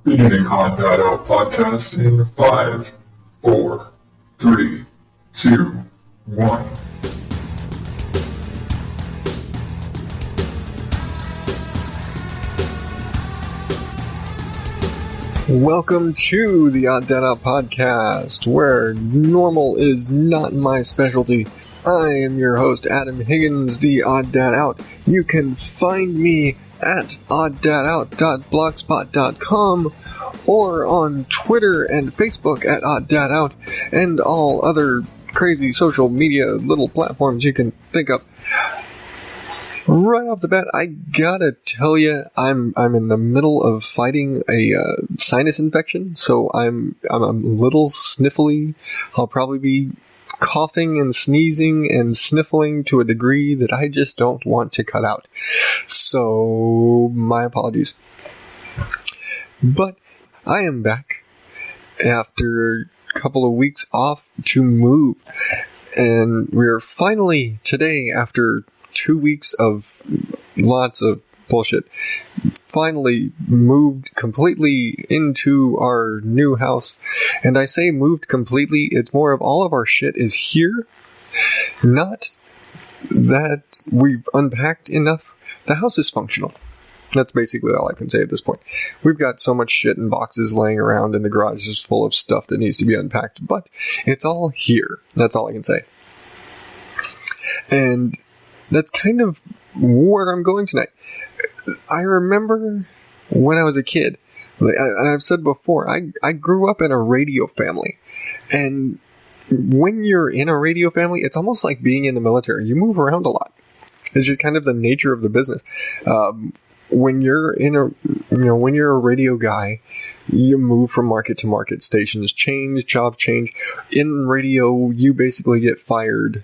Beginning ODO podcast in 5, 4, 3, 2, 1. Welcome to the ODO podcast, where normal is not my specialty. I am your host, Adam Higgins, the Odd Dad Out. You can find me at oddadout.blogspot.com or on Twitter and Facebook at oddadout and all other crazy social media little platforms you can think of. Right off the bat, I gotta tell you, I'm in the middle of fighting a sinus infection, so I'm a little sniffly. I'll probably be coughing and sneezing and sniffling to a degree that I just don't want to cut out. So, my apologies. But I am back after a couple of weeks off to move. And we're finally, today, after 2 weeks of lots of bullshit, finally moved completely into our new house. And I say moved completely, it's more of all of our shit is here. Not that we've unpacked enough. The house is functional. That's basically all I can say at this point. We've got so much shit in boxes laying around, and the garage is full of stuff that needs to be unpacked, but it's all here. That's all I can say. And that's kind of where I'm going tonight. I remember when I was a kid, and I've said before, I grew up in a radio family. And when you're in a radio family, it's almost like being in the military. You move around a lot. It's just kind of the nature of the business. When you're when you're a radio guy, you move from market to market. Stations change, jobs change. In radio, you basically get fired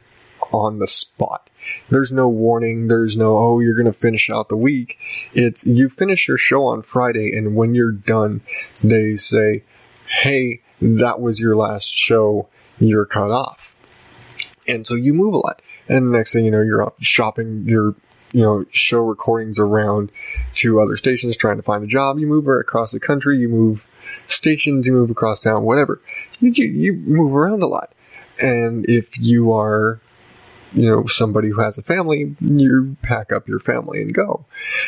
on the spot. There's no warning. There's no, oh, you're going to finish out the week. It's, you finish your show on Friday, and when you're done, they say, hey, that was your last show. You're cut off. And so you move a lot. And the next thing you know, you're off shopping your, show recordings around to other stations trying to find a job. You move across the country. You move stations. You move across town, whatever. You move around a lot. And if you are somebody who has a family, you pack up your family and go.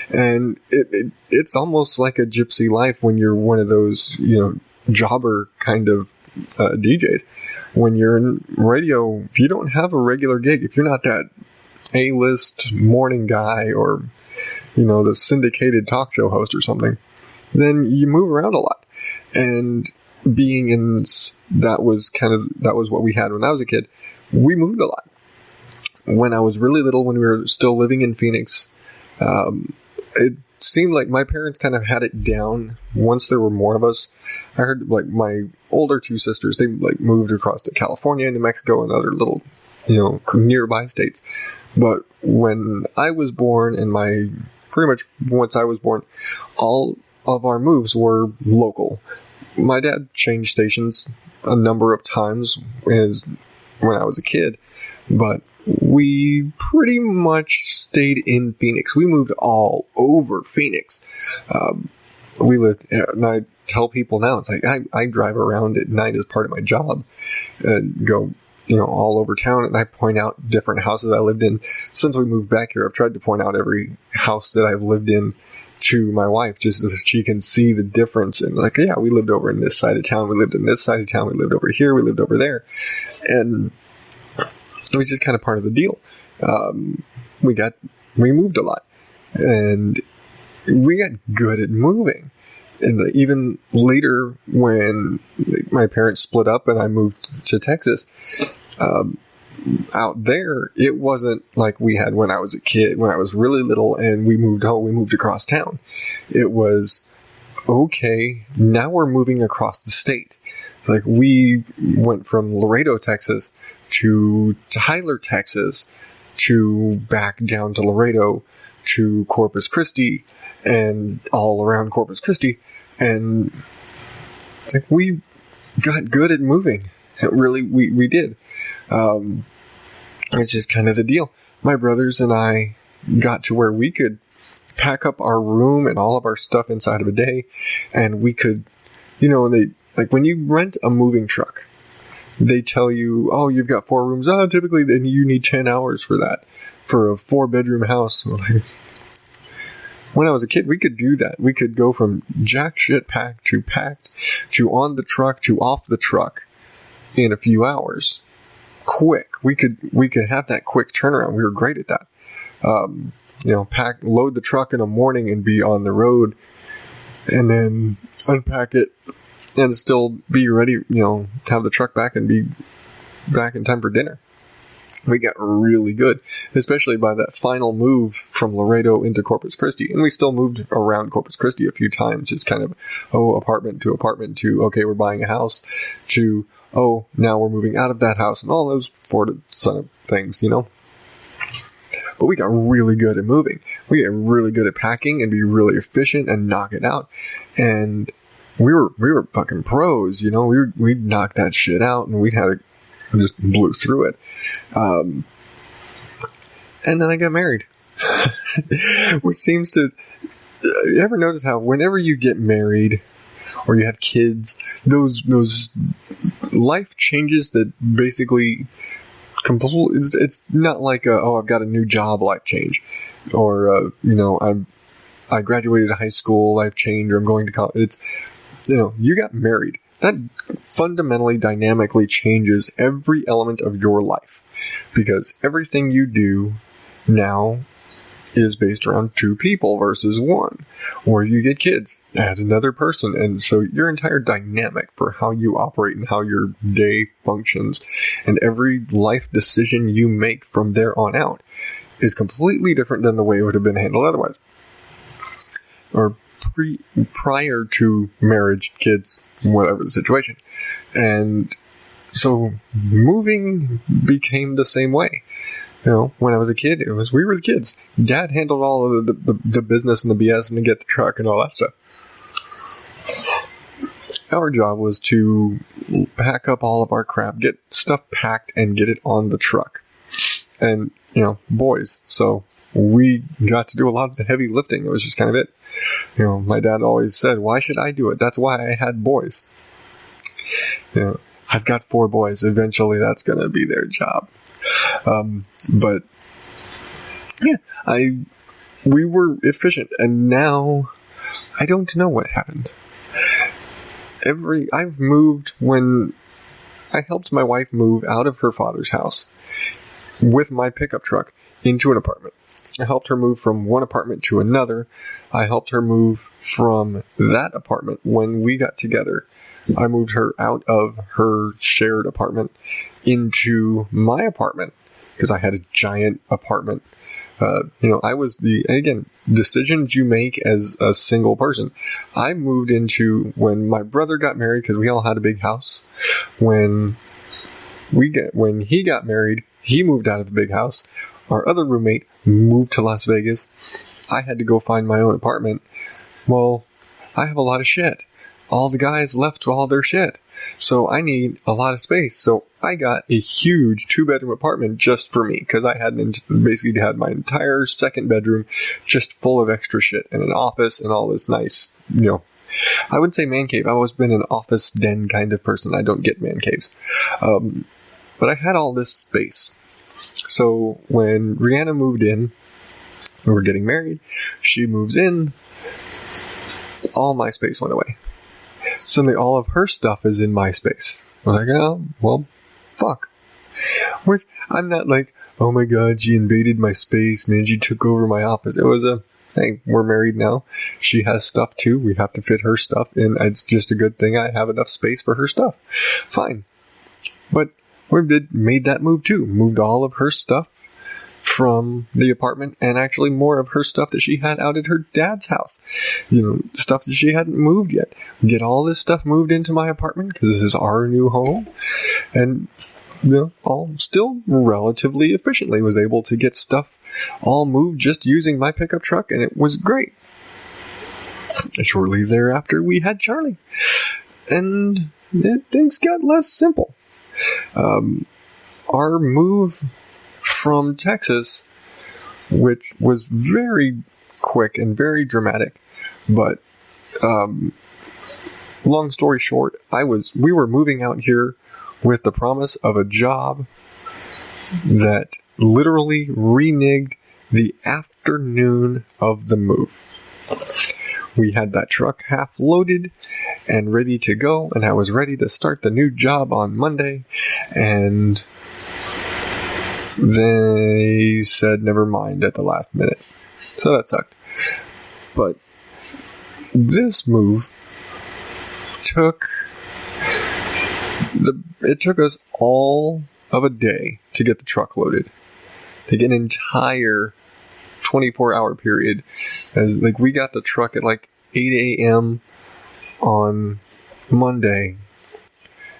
And it's almost like a gypsy life when you're one of those, jobber kind of DJs. When you're in radio, if you don't have a regular gig, if you're not that A-list morning guy or, the syndicated talk show host or something, then you move around a lot. And being in, that was what we had when I was a kid. We moved a lot. When I was really little, when we were still living in Phoenix, it seemed like my parents kind of had it down once there were more of us. I heard, my older two sisters, they, moved across to California, New Mexico, and other little, nearby states. But when I was born, and pretty much once I was born, all of our moves were local. My dad changed stations a number of times when I was a kid, but we pretty much stayed in Phoenix. We moved all over Phoenix. We lived, and I tell people now, it's like I drive around at night as part of my job and go, all over town, and I point out different houses I lived in. Since we moved back here, I've tried to point out every house that I've lived in to my wife, just so she can see the difference. And yeah, we lived over in this side of town, we lived in this side of town, we lived over here, we lived over there. And it was just kind of part of the deal. We moved a lot, and we got good at moving. And even later, when my parents split up and I moved to Texas, out there, it wasn't like we had when I was a kid, when I was really little, and we moved across town. It was, okay, now we're moving across the state. We went from Laredo, Texas, to Tyler, Texas, to back down to Laredo, to Corpus Christi, and all around Corpus Christi. And we got good at moving. Really, we did. It's just kind of the deal. My brothers and I got to where we could pack up our room and all of our stuff inside of a day, and we could, when you rent a moving truck, they tell you, oh, you've got 4 rooms. Oh, typically then you need 10 hours for that, for a 4-bedroom house. When I was a kid, we could do that. We could go from jack shit packed to on the truck to off the truck in a few hours. Quick. We could have that quick turnaround. We were great at that. Load the truck in the morning and be on the road, and then unpack it and still be ready, have the truck back and be back in time for dinner. We got really good, especially by that final move from Laredo into Corpus Christi. And we still moved around Corpus Christi a few times, just kind of, apartment to, okay, we're buying a house, to, now we're moving out of that house, and all those sort of things, But we got really good at moving. We got really good at packing and be really efficient and knock it out. And we were fucking pros, we'd knock that shit out, and just blew through it. And then I got married. Which seems to... You ever notice how whenever you get married or you have kids, those life changes that basically... It's not like I've got a new job life change, or I graduated high school life change, or I'm going to college. It's you got married. That fundamentally, dynamically changes every element of your life, because everything you do now is based around 2 people versus 1. Or you get kids, add another person, and so your entire dynamic for how you operate and how your day functions, and every life decision you make from there on out is completely different than the way it would have been handled otherwise. Or prior to marriage, kids, whatever the situation. And so moving became the same way. When I was a kid, we were the kids. Dad handled all of the business and the BS and to get the truck and all that stuff. Our job was to pack up all of our crap, get stuff packed, and get it on the truck. And, boys. So we got to do a lot of the heavy lifting. It was just kind of it. My dad always said, why should I do it? That's why I had boys. I've got 4 boys. Eventually that's going to be their job. But yeah, we were efficient, and now I don't know what happened. I've moved when I helped my wife move out of her father's house with my pickup truck into an apartment. I helped her move from one apartment to another. I helped her move from that apartment when we got together. I moved her out of her shared apartment into my apartment because I had a giant apartment. I was decisions you make as a single person. I moved into when my brother got married, because we all had a big house. When he got married, he moved out of the big house. Our other roommate moved to Las Vegas. I had to go find my own apartment. Well, I have a lot of shit. All the guys left all their shit. So I need a lot of space. So I got a huge 2-bedroom apartment just for me, because I basically had my entire second bedroom just full of extra shit, and an office and all this nice, I wouldn't say man cave. I've always been an office den kind of person. I don't get man caves. But I had all this space. So when Rihanna moved in, we were getting married, she moves in, all my space went away. Suddenly all of her stuff is in my space. I'm like, oh, well, fuck. I'm not like, oh my god, she invaded my space, man, she took over my office. It was hey, we're married now. She has stuff too. We have to fit her stuff in. It's just a good thing I have enough space for her stuff. Fine. But we made that move too. Moved all of her stuff from the apartment, and actually more of her stuff that she had out at her dad's house. Stuff that she hadn't moved yet. Get all this stuff moved into my apartment because this is our new home. And, all still relatively efficiently was able to get stuff all moved just using my pickup truck, and it was great. And shortly thereafter, we had Charlie. And things got less simple. Our move from Texas, which was very quick and very dramatic, but long story short, we were moving out here with the promise of a job that literally reneged the afternoon of the move. We had that truck half loaded and ready to go, and I was ready to start the new job on Monday, and they said never mind at the last minute. So that sucked. But this move took us all of a day to get the truck loaded. To get an entire 24-hour period. And we got the truck at 8 a.m. on Monday,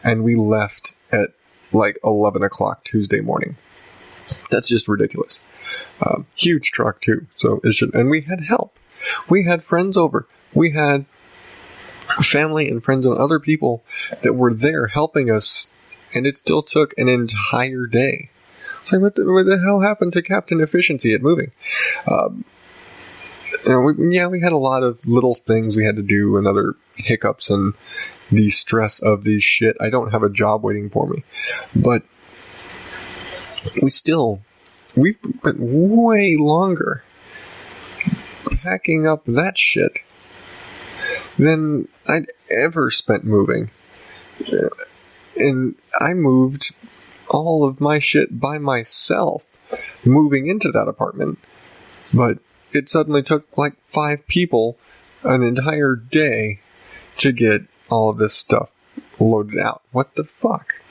and we left at 11 o'clock Tuesday morning. That's just ridiculous. Huge truck too. So and we had help. We had friends over. We had family and friends and other people that were there helping us, and it still took an entire day. What the hell happened to Captain Efficiency at moving? We had a lot of little things we had to do and other hiccups and the stress of the shit. I don't have a job waiting for me. But we spent way longer packing up that shit than I'd ever spent moving. And I moved all of my shit by myself moving into that apartment. But it suddenly took 5 people an entire day to get all of this stuff loaded out. What the fuck?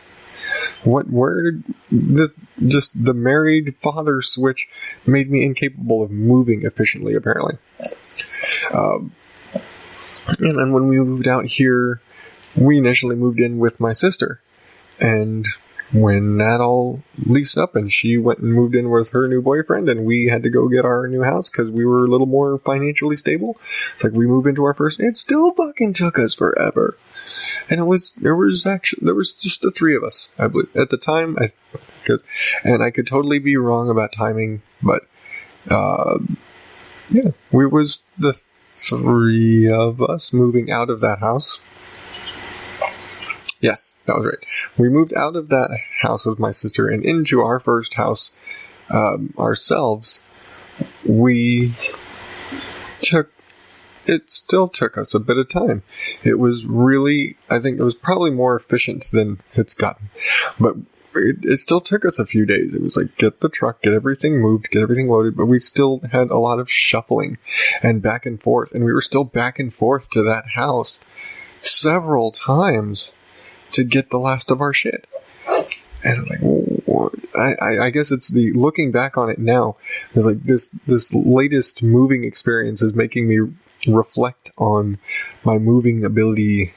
Where did the married father switch made me incapable of moving efficiently, apparently. And then when we moved out here, we initially moved in with my sister. And when that all leased up and she went and moved in with her new boyfriend and we had to go get our new house because we were a little more financially stable, it's we moved into our first, it still fucking took us forever. And there was just the 3 of us, I believe, at the time. And I could totally be wrong about timing, but we was the 3 of us moving out of that house. Yes, that was right. We moved out of that house with my sister and into our first house ourselves. It still took us a bit of time. It was really, I think it was probably more efficient than it's gotten. But it still took us a few days. It was get the truck, get everything moved, get everything loaded, but we still had a lot of shuffling and back and forth. And we were still back and forth to that house several times to get the last of our shit. And I guess it's the looking back on it now, it's this latest moving experience is making me reflect on my moving ability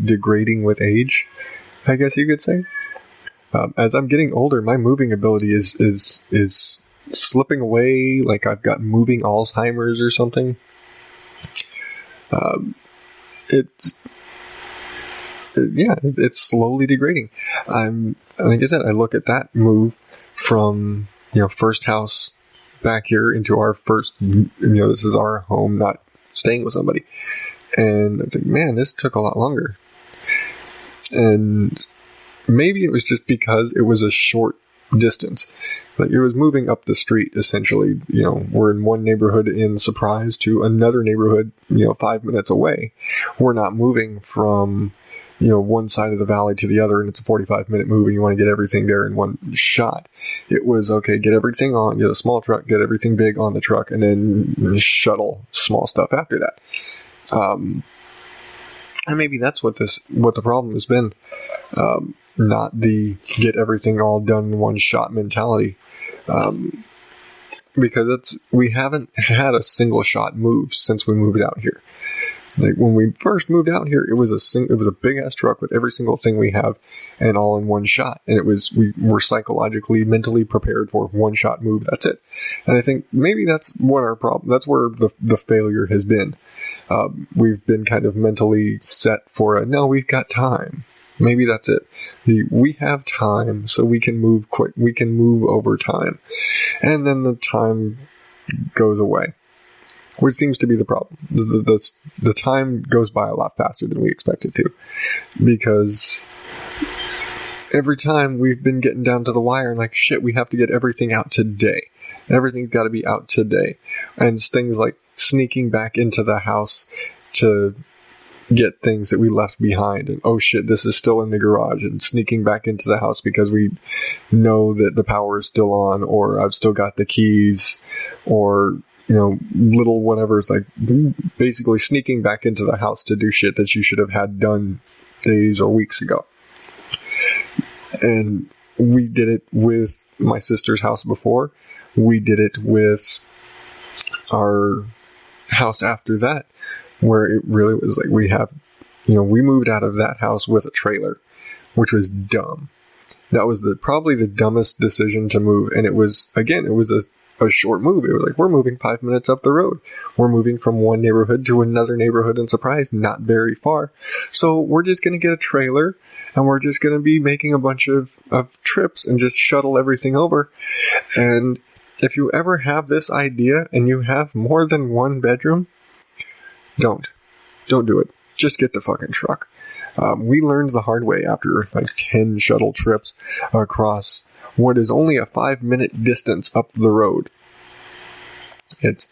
degrading with age, I guess you could say. As I'm getting older, my moving ability is slipping away, I've got moving Alzheimer's or something. It's slowly degrading. Like I said, I look at that move from, first house back here into our first, this is our home, not staying with somebody. And it's man, this took a lot longer. And maybe it was just because it was a short distance. It was moving up the street, essentially. We're in one neighborhood in Surprise to another neighborhood, 5 minutes away. We're not moving from one side of the valley to the other, and it's a 45-minute move, and you want to get everything there in one shot. It was, okay, get everything on, get a small truck, get everything big on the truck, and then shuttle small stuff after that. And maybe that's what the problem has been. Not the get everything all done in one shot mentality. Because we haven't had a single shot move since we moved out here. When we first moved out here, it was a big ass truck with every single thing we have, and all in one shot. And we were psychologically, mentally prepared for one shot move. That's it. And I think maybe that's what our problem. That's where the failure has been. We've been kind of mentally set for no, we've got time. Maybe that's it. We have time, so we can move quick. We can move over time, and then the time goes away. which seems to be the problem. The time goes by a lot faster than we expect it to, because every time we've been getting down to the wire and like, shit, we have to get everything out today. Everything's got to be out today. And it's things like sneaking back into the house to get things that we left behind, and oh shit, this is still in the garage, and sneaking back into the house because we know that the power is still on, or I've still got the keys, or little whatever. It's like basically sneaking back into the house to do shit that you should have had done days or weeks ago. And we did it with my sister's house before. We did it with our house after that, where it really was like we moved out of that house with a trailer, which was dumb. That was probably the dumbest decision to move. And it was a short move. It was like, we're moving 5 minutes up the road. We're moving from one neighborhood to another neighborhood, and surprise, not very far. So we're just going to get a trailer, and we're just going to be making a bunch of trips and just shuttle everything over. And if you ever have this idea and you have more than one bedroom, don't do it. Just get the fucking truck. We learned the hard way after like 10 shuttle trips across what is only a 5-minute distance up the road. It's,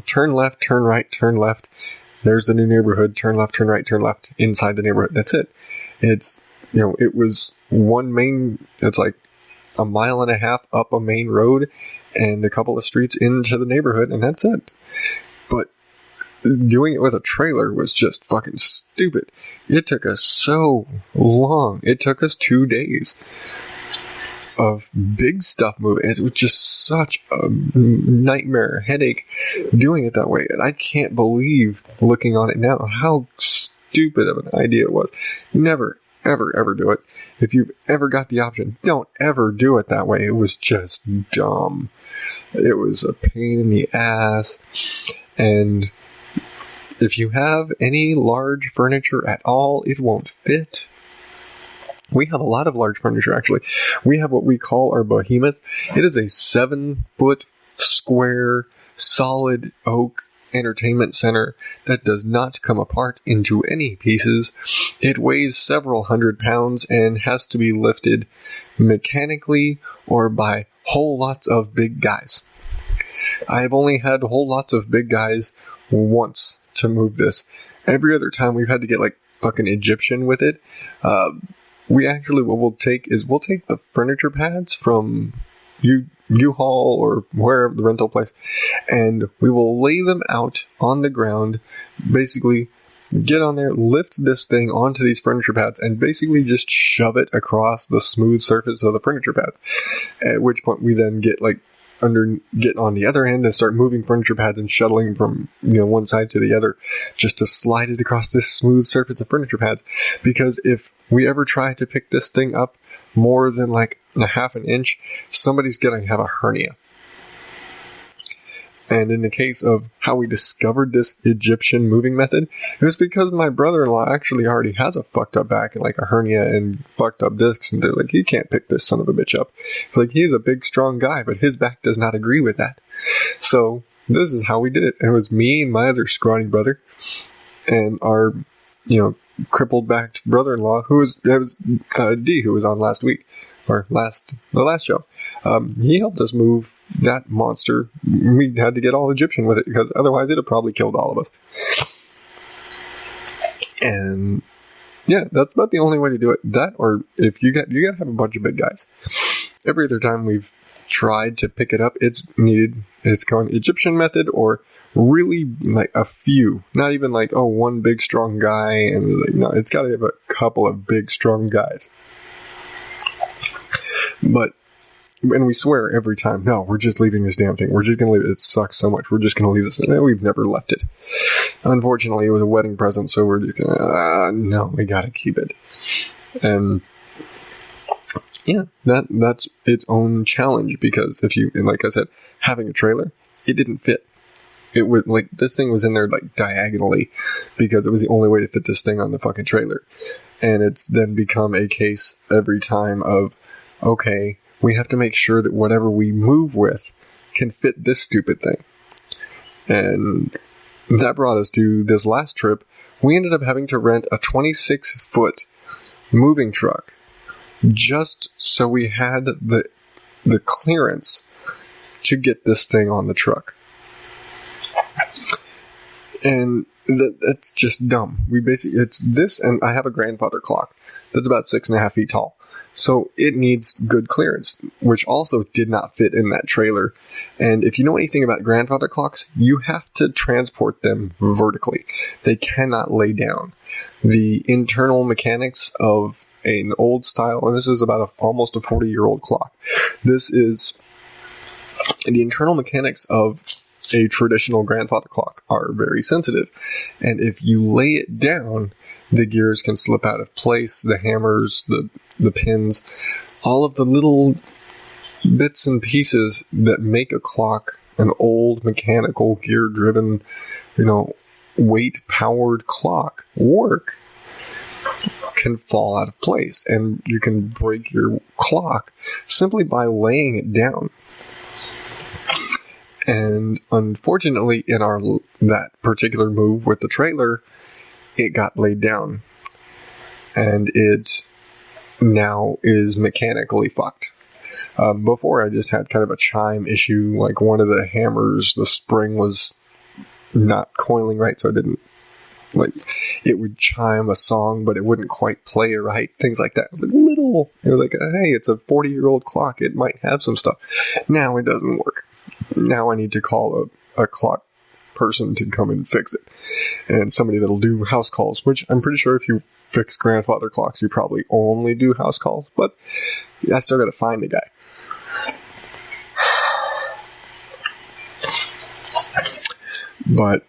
turn left, turn right, turn left. There's the new neighborhood. Turn left, turn right, turn left inside the neighborhood. That's it. It's, it was it's like a mile and a half up a main road and a couple of streets into the neighborhood, and that's it. But doing it with a trailer was just fucking stupid. It took us so long. It took us 2 days of big stuff moving. It was just such a nightmare, headache doing it that way. And I can't believe, looking on it now, how stupid of an idea it was. Never, ever, ever do it. If you've ever got the option, don't ever do it that way. It was just dumb. It was a pain in the ass. And if you have any large furniture at all, it won't fit. We have a lot of large furniture, actually. We have what we call our behemoth. It is a 7-foot square, solid oak entertainment center that does not come apart into any pieces. It weighs several hundred pounds and has to be lifted mechanically or by whole lots of big guys. I've only had whole lots of big guys once to move this. Every other time we've had to get like fucking Egyptian with it. We actually, what we'll take the furniture pads from U-Haul or wherever, the rental place, and we will lay them out on the ground, basically get on there, lift this thing onto these furniture pads, and basically just shove it across the smooth surface of the furniture pad. At which point we then get on the other end and start moving furniture pads and shuttling from one side to the other just to slide it across this smooth surface of furniture pads. Because if we ever try to pick this thing up more than like a half an inch, somebody's gonna have a hernia. And in the case of how we discovered this Egyptian moving method, it was because my brother-in-law actually already has a fucked up back and like a hernia and fucked up discs, and they're like, he can't pick this son of a bitch up. It's like, he's a big, strong guy, but his back does not agree with that. So this is how we did it. It was me and my other scrawny brother and our, crippled backed brother-in-law, who was D, who was on last week, or the last show. He helped us move that monster. We had to get all Egyptian with it because otherwise it'd have probably killed all of us. And yeah, that's about the only way to do it. That, or if you gotta have a bunch of big guys. Every other time we've tried to pick it up, it's called Egyptian method, or really like a few, not even like, one big strong guy, and like, no, it's got to have a couple of big strong guys. But and we swear every time, no, we're just leaving this damn thing. We're just going to leave it. It sucks so much. We're just going to leave this. And we've never left it. Unfortunately, it was a wedding present, so we're just going to, no, we got to keep it. And yeah, that's its own challenge, because like I said, having a trailer, it didn't fit. It was like, this thing was in there like diagonally because it was the only way to fit this thing on the fucking trailer. And it's then become a case every time of, okay, we have to make sure that whatever we move with can fit this stupid thing. And that brought us to this last trip. We ended up having to rent a 26-foot moving truck just so we had the clearance to get this thing on the truck. And that's just dumb. It's this, and I have a grandfather clock that's about 6.5 feet tall. So it needs good clearance, which also did not fit in that trailer. And if you know anything about grandfather clocks, you have to transport them vertically. They cannot lay down. The internal mechanics of an old style, and this is about almost a 40-year-old clock. This is the internal mechanics of a traditional grandfather clock are very sensitive. And if you lay it down, the gears can slip out of place, the hammers, the pins, all of the little bits and pieces that make a clock, an old mechanical gear-driven, weight-powered clock work, can fall out of place. And you can break your clock simply by laying it down. And unfortunately, in that particular move with the trailer, it got laid down. And it now is mechanically fucked. Before, I just had kind of a chime issue, like one of the hammers, the spring was not coiling right, so it would chime a song, but it wouldn't quite play right, things like that. It was like, hey, it's a 40-year-old clock, it might have some stuff. Now it doesn't work. Now I need to call a clock person to come and fix it. And somebody that'll do house calls, which I'm pretty sure if you fix grandfather clocks, you probably only do house calls, but I still gotta find the guy. But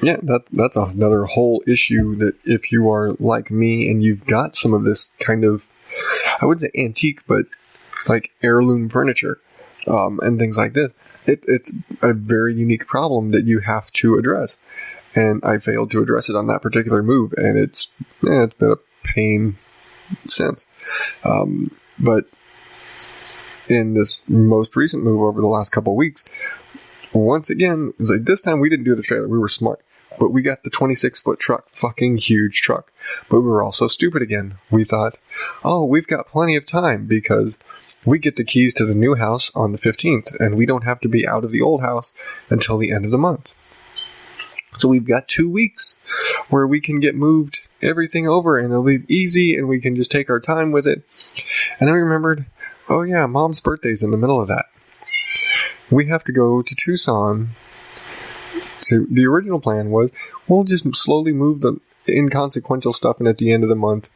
yeah, that's another whole issue that if you are like me and you've got some of this kind of, I wouldn't say antique, but like heirloom furniture, and things like this, it's a very unique problem that you have to address. And I failed to address it on that particular move, and it's been a pain since. But in this most recent move over the last couple of weeks, once again, it's like this time we didn't do the trailer, we were smart. But we got the 26-foot truck, fucking huge truck. But we were also stupid again. We thought, we've got plenty of time because we get the keys to the new house on the 15th, and we don't have to be out of the old house until the end of the month. So we've got 2 weeks where we can get moved everything over, and it'll be easy, and we can just take our time with it. And I remembered, oh yeah, Mom's birthday's in the middle of that. We have to go to Tucson. So the original plan was, we'll just slowly move the inconsequential stuff, and at the end of the month,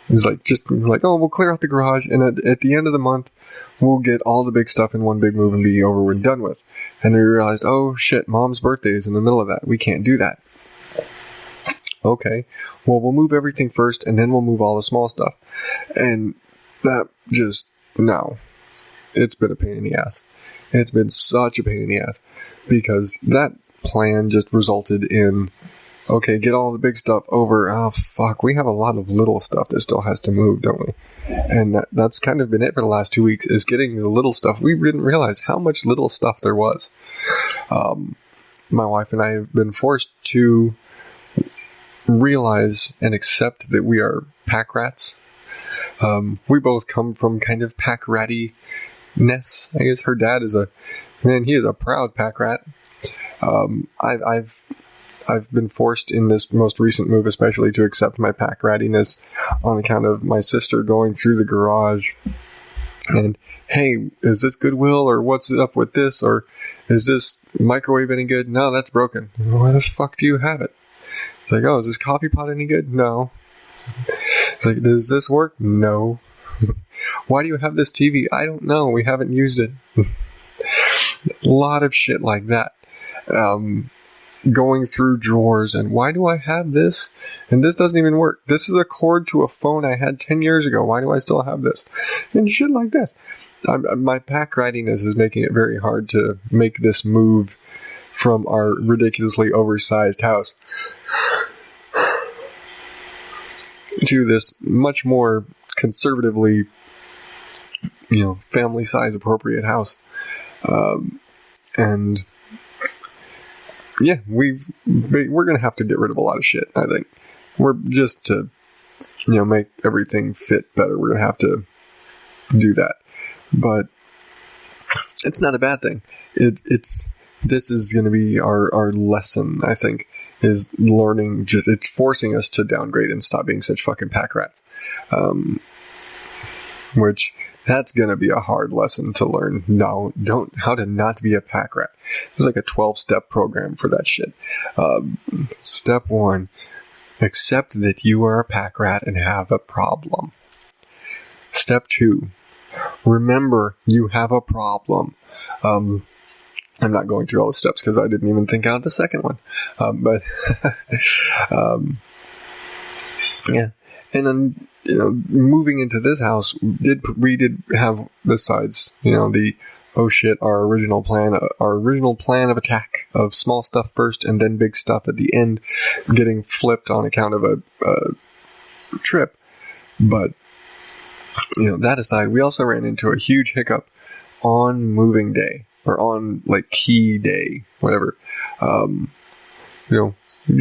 it's we'll clear out the garage, and at the end of the month, we'll get all the big stuff in one big move and be over and done with. And we realized, oh shit, Mom's birthday is in the middle of that. We can't do that. Okay, well, we'll move everything first, and then we'll move all the small stuff. And that just, no. It's been a pain in the ass. It's been such a pain in the ass. Because that plan just resulted in, okay, get all the big stuff over. Oh, fuck, we have a lot of little stuff that still has to move, don't we? And that's kind of been it for the last 2 weeks, is getting the little stuff. We didn't realize how much little stuff there was. My wife and I have been forced to realize and accept that we are pack rats. We both come from kind of pack rattiness. I guess her dad is he is a proud pack rat. I've been forced in this most recent move, especially, to accept my pack rattiness on account of my sister going through the garage and, hey, is this Goodwill, or what's up with this, or is this microwave any good? No, that's broken. Why the fuck do you have it? It's like, is this coffee pot any good? No. It's like, does this work? No. Why do you have this TV? I don't know. We haven't used it. A lot of shit like that. Going through drawers, and why do I have this? And this doesn't even work. This is a cord to a phone I had 10 years ago. Why do I still have this? And shit like this. My pack rattiness is making it very hard to make this move from our ridiculously oversized house to this much more conservatively, family size appropriate house. And yeah, we're going to have to get rid of a lot of shit, I think. We're just to, make everything fit better. We're going to have to do that. But it's not a bad thing. This is going to be our lesson, I think, is learning. It's forcing us to downgrade and stop being such fucking pack rats. Which that's going to be a hard lesson to learn. No, how to not be a pack rat. There's like a 12-step program for that shit. Step 1, accept that you are a pack rat and have a problem. Step 2, remember you have a problem. I'm not going through all the steps because I didn't even think out the second one. But yeah. And then, moving into this house, we did have, besides, our original plan of attack of small stuff first and then big stuff at the end, getting flipped on account of a trip. But, that aside, we also ran into a huge hiccup on moving day, or on, key day, whatever. Have you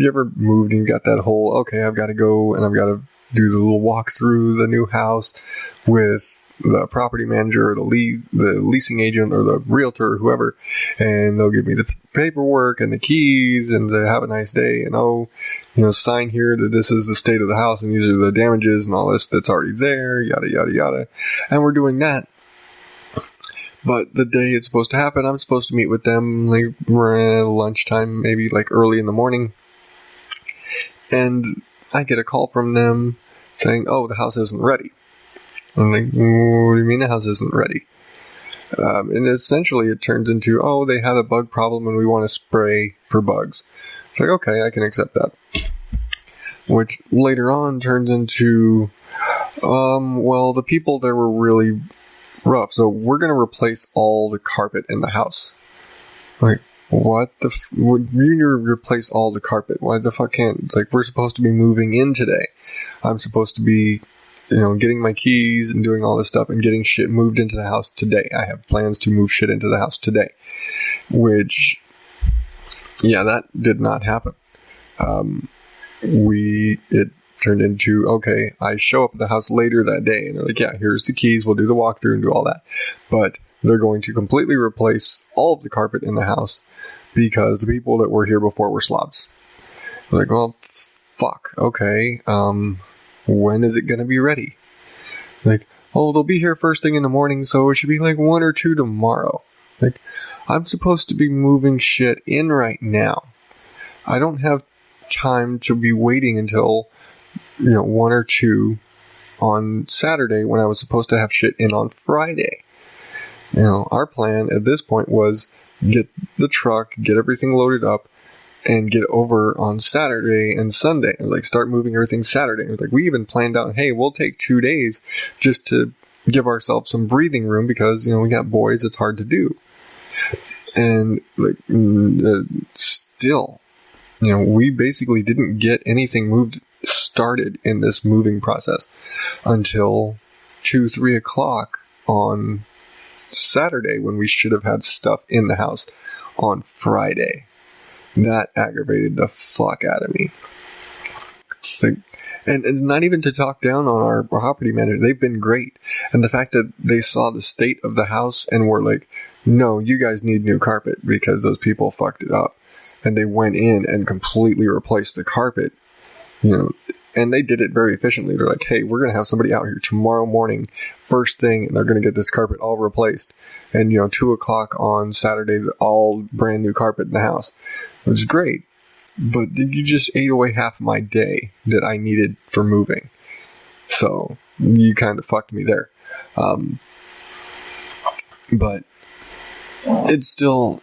ever moved and you got that whole, okay, I've got to go and I've got to do the little walk through the new house with the property manager or the leasing agent or the realtor or whoever, and they'll give me the paperwork and the keys and they have a nice day and sign here that this is the state of the house and these are the damages and all this that's already there, yada yada yada. And we're doing that. But the day it's supposed to happen, I'm supposed to meet with them lunchtime, maybe early in the morning. And I get a call from them saying, oh, the house isn't ready. I'm like, what do you mean the house isn't ready? And essentially it turns into, oh, they had a bug problem and we want to spray for bugs. It's like, okay, I can accept that. Which later on turns into, the people there were really rough, so we're going to replace all the carpet in the house. Like, what the would you replace all the carpet? Why the fuck can't? It's like, we're supposed to be moving in today. I'm supposed to be, getting my keys and doing all this stuff and getting shit moved into the house today. I have plans to move shit into the house today. Which, yeah, that did not happen. It turned into, okay, I show up at the house later that day and they're like, yeah, here's the keys. We'll do the walkthrough and do all that. But they're going to completely replace all of the carpet in the house because the people that were here before were slobs. They're like, well, fuck. Okay. When is it going to be ready? Like, oh, they'll be here first thing in the morning, so it should be 1 or 2 tomorrow. Like, I'm supposed to be moving shit in right now. I don't have time to be waiting until 1 or 2 on Saturday when I was supposed to have shit in on Friday. Our plan at this point was get the truck, get everything loaded up, and get over on Saturday and Sunday. And start moving everything Saturday. We even planned out, hey, we'll take 2 days just to give ourselves some breathing room because, we got boys, it's hard to do. And still, we basically didn't get anything started in this moving process until 2-3 o'clock on Saturday when we should have had stuff in the house on Friday. That aggravated the fuck out of me. And not even to talk down on our property manager, they've been great. And the fact that they saw the state of the house and were like, no, you guys need new carpet because those people fucked it up. And they went in and completely replaced the carpet, and they did it very efficiently. They're like, hey, we're going to have somebody out here tomorrow morning, first thing, and they're going to get this carpet all replaced. And, 2 o'clock on Saturday, all brand new carpet in the house. It was great. But you just ate away half my day that I needed for moving. So you kind of fucked me there. But it's still,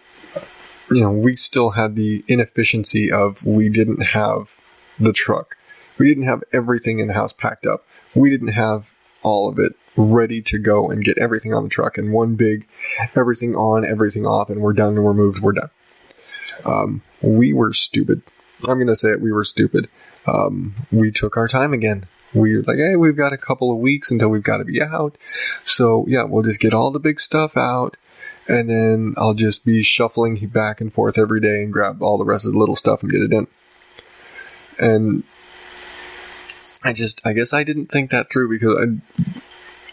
we still had the inefficiency of we didn't have the truck. We didn't have everything in the house packed up. We didn't have all of it ready to go and get everything on the truck in one big everything on, everything off, and we're done and we're moved, we're done. We were stupid. I'm going to say it, we were stupid. We took our time again. We were like, hey, we've got a couple of weeks until we've got to be out. So, yeah, we'll just get all the big stuff out and then I'll just be shuffling back and forth every day and grab all the rest of the little stuff and get it in. And I guess I didn't think that through, because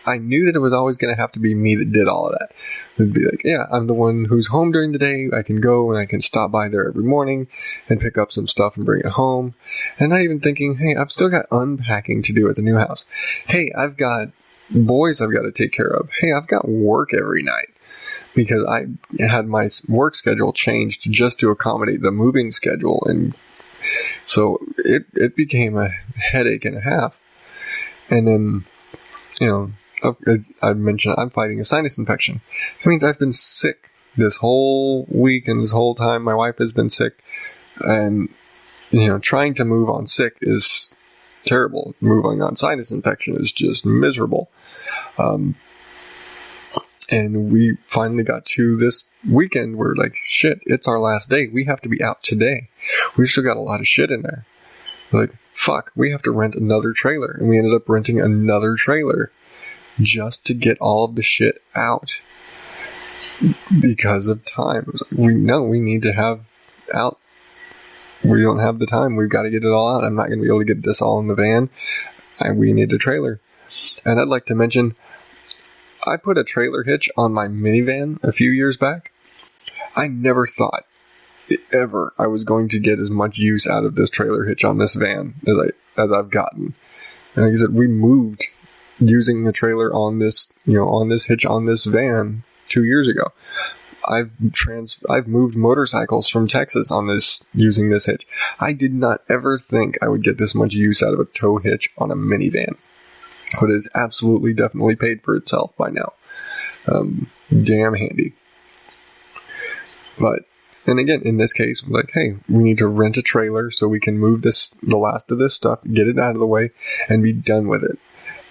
I knew that it was always going to have to be me that did all of that. It'd be like, yeah, I'm the one who's home during the day. I can go and I can stop by there every morning and pick up some stuff and bring it home. And not even thinking, hey, I've still got unpacking to do at the new house. Hey, I've got boys I've got to take care of. Hey, I've got work every night, because I had my work schedule changed just to accommodate the moving schedule. And so it became a headache and a half. And then, I mentioned I'm fighting a sinus infection. That means I've been sick this whole week, and this whole time my wife has been sick. And, trying to move on sick is terrible. Moving on sinus infection is just miserable. And we finally got to this weekend where, like, shit, it's our last day. We have to be out today. We've still got a lot of shit in there. Like, fuck, we have to rent another trailer. And we ended up renting another trailer just to get all of the shit out because of time. We know we need to have out. We don't have the time. We've got to get it all out. I'm not going to be able to get this all in the van. We need a trailer. And I'd like to mention, I put a trailer hitch on my minivan a few years back. I never thought ever I was going to get as much use out of this trailer hitch on this van as I've gotten. And like I said, we moved using the trailer on this, on this hitch on this van 2 years ago. I've moved motorcycles from Texas on this, using this hitch. I did not ever think I would get this much use out of a tow hitch on a minivan. But it's absolutely, definitely paid for itself by now. Damn handy. But, and again, in this case, like, hey, we need to rent a trailer so we can move the last of this stuff, get it out of the way, and be done with it.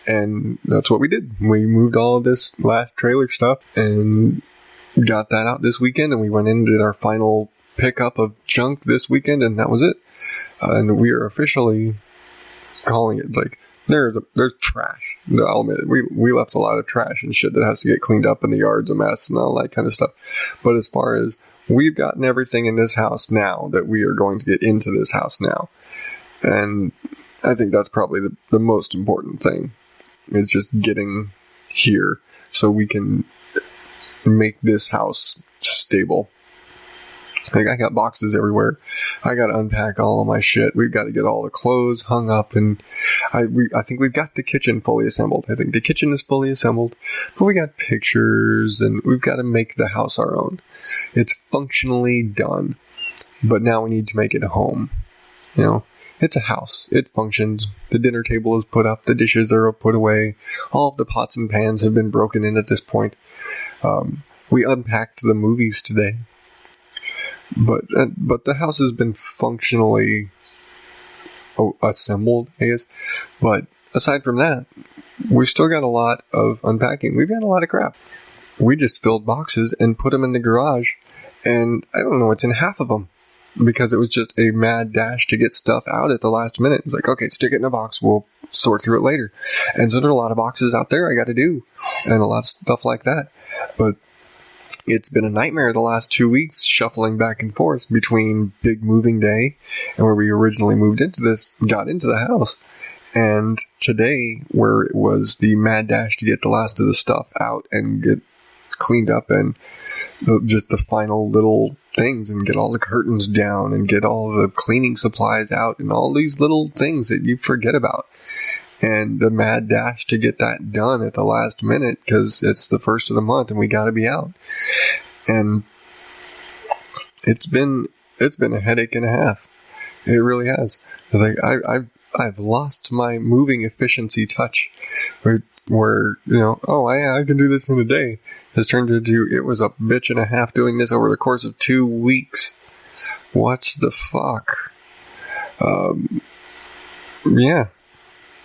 And that's what we did. We moved all of this last trailer stuff and got that out this weekend, and we went in and did our final pickup of junk this weekend, and that was it. And we are officially calling it, like, there's trash. I'll admit it. We left a lot of trash and shit that has to get cleaned up, and the yard's a mess and all that kind of stuff. But as far as we've gotten everything in this house now that we are going to get into this house now. And I think that's probably the most important thing, is just getting here so we can make this house stable. Like, I got boxes everywhere. I got to unpack all of my shit. We've got to get all the clothes hung up, and I think we've got the kitchen fully assembled. I think the kitchen is fully assembled, but we got pictures, and we've got to make the house our own. It's functionally done, but now we need to make it a home. It's a house. It functions. The dinner table is put up. The dishes are put away. All of the pots and pans have been broken in at this point. We unpacked the movies today. But the house has been functionally assembled, I guess. But aside from that, we've still got a lot of unpacking. We've got a lot of crap. We just filled boxes and put them in the garage, and I don't know what's in half of them, because it was just a mad dash to get stuff out at the last minute. It's like, okay, stick it in a box. We'll sort through it later. And so there are a lot of boxes out there I got to do, and a lot of stuff like that. But it's been a nightmare the last 2 weeks, shuffling back and forth between big moving day and where we originally got into the house, and today, where it was the mad dash to get the last of the stuff out and get cleaned up, and just the final little things, and get all the curtains down and get all the cleaning supplies out, and all these little things that you forget about. And the mad dash to get that done at the last minute, because it's the first of the month and we got to be out. And it's been a headache and a half. It really has. Like, I've lost my moving efficiency touch, where I can do this in a day, has turned into, it was a bitch and a half doing this over the course of 2 weeks. What the fuck? Yeah.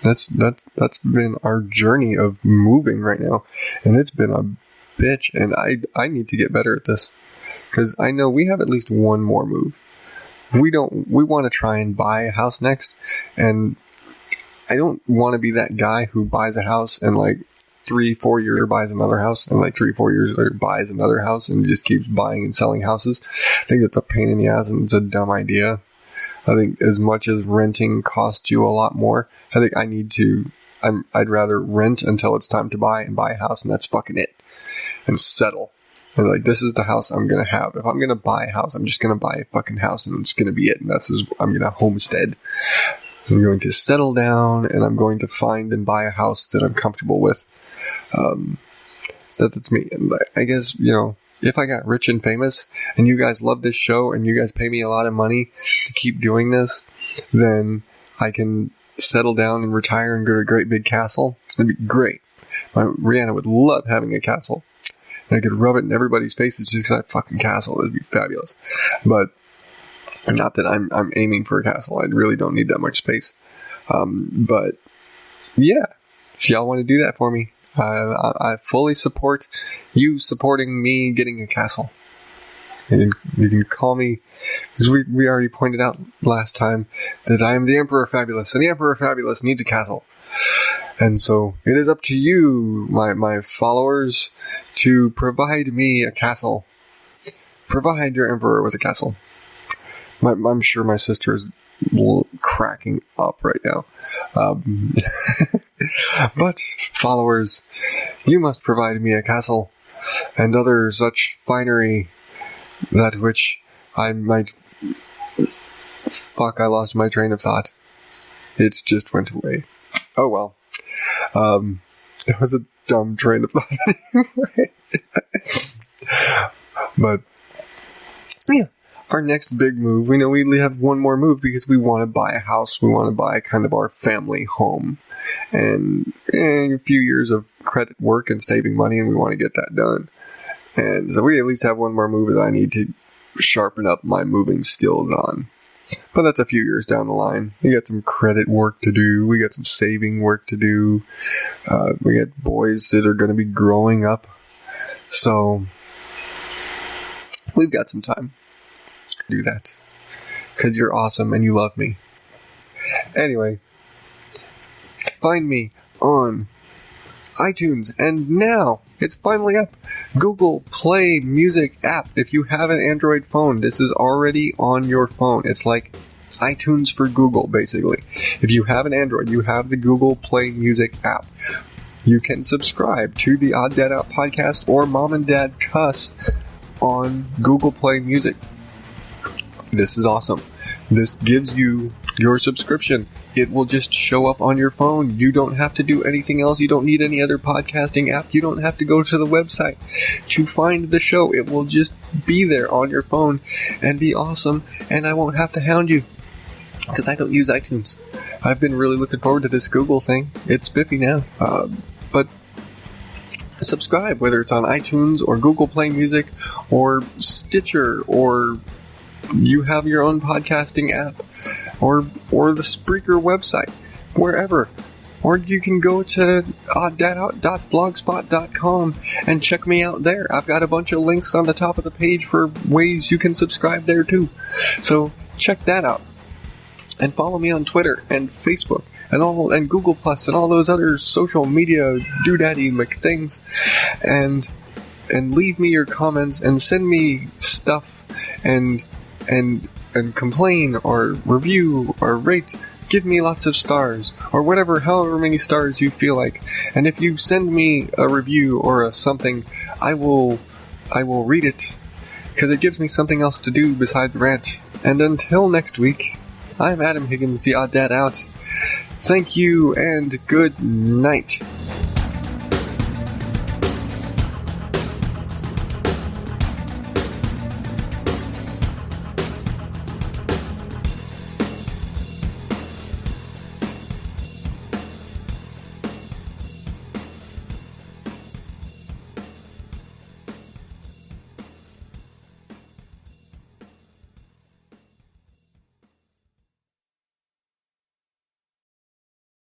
That's been our journey of moving right now, and it's been a bitch, and I need to get better at this, because I know we have at least one more move. We want to try and buy a house next, and I don't want to be that guy who buys a house and, like, 3-4 years buys another house, and like 3-4 years later buys another house, and just keeps buying and selling houses. I think that's a pain in the ass, and it's a dumb idea. I think as much as renting costs you a lot more, I think I'd rather rent until it's time to buy and buy a house, and that's fucking it. And settle. And like, this is the house I'm going to have. If I'm going to buy a house, I'm just going to buy a fucking house, and it's going to be it. And I'm going to homestead. I'm going to settle down, and I'm going to find and buy a house that I'm comfortable with. That's me. And I guess, if I got rich and famous, and you guys love this show, and you guys pay me a lot of money to keep doing this, then I can settle down and retire and go to a great big castle. It'd be great. Rihanna would love having a castle. And I could rub it in everybody's faces just because I have a fucking castle. It'd be fabulous. But not that I'm aiming for a castle. I really don't need that much space. But yeah, if y'all want to do that for me, I fully support you supporting me getting a castle. And you can call me, because we already pointed out last time that I am the Emperor Fabulous, and the Emperor Fabulous needs a castle. And so it is up to you, my followers, to provide me a castle. Provide your Emperor with a castle. I'm sure my sister is cracking up right now. But, followers, you must provide me a castle and other such finery, that which I might... Fuck, I lost my train of thought. It just went away. Oh well. It was a dumb train of thought anyway. But, yeah. Our next big move, we know we only have one more move because we want to buy a house. We want to buy kind of our family home. And a few years of credit work and saving money, and we want to get that done. And so we at least have one more move that I need to sharpen up my moving skills on. But that's a few years down the line. We got some credit work to do. We got some saving work to do. We got boys that are going to be growing up. So we've got some time to do that. Because you're awesome and you love me. Anyway, find me on iTunes, and now it's finally up. Google Play Music app. If you have an Android phone, this is already on your phone. It's like iTunes for Google, basically. If you have an Android, you have the Google Play Music app. You can subscribe to the Odd Dad Out podcast or Mom and Dad Cuss on Google Play Music. This is awesome. This gives you your subscription. It will just show up on your phone. You don't have to do anything else. You don't need any other podcasting app. You don't have to go to the website to find the show. It will just be there on your phone and be awesome. And I won't have to hound you because I don't use iTunes. I've been really looking forward to this Google thing. It's spiffy now. But subscribe, whether it's on iTunes or Google Play Music or Stitcher, or you have your own podcasting app, or the Spreaker website, wherever. Or you can go to odddadout.blogspot.com and check me out there. I've got a bunch of links on the top of the page for ways you can subscribe there too. So check that out. And follow me on Twitter and Facebook and Google Plus and all those other social media doodaddy things. And leave me your comments and send me stuff and complain or review or rate. Give me lots of stars or whatever, however many stars you feel like. And if you send me a review or something, I will read it because it gives me something else to do besides rant. And until next week, I'm Adam Higgins, the Odd Dad Out. Thank you and good night.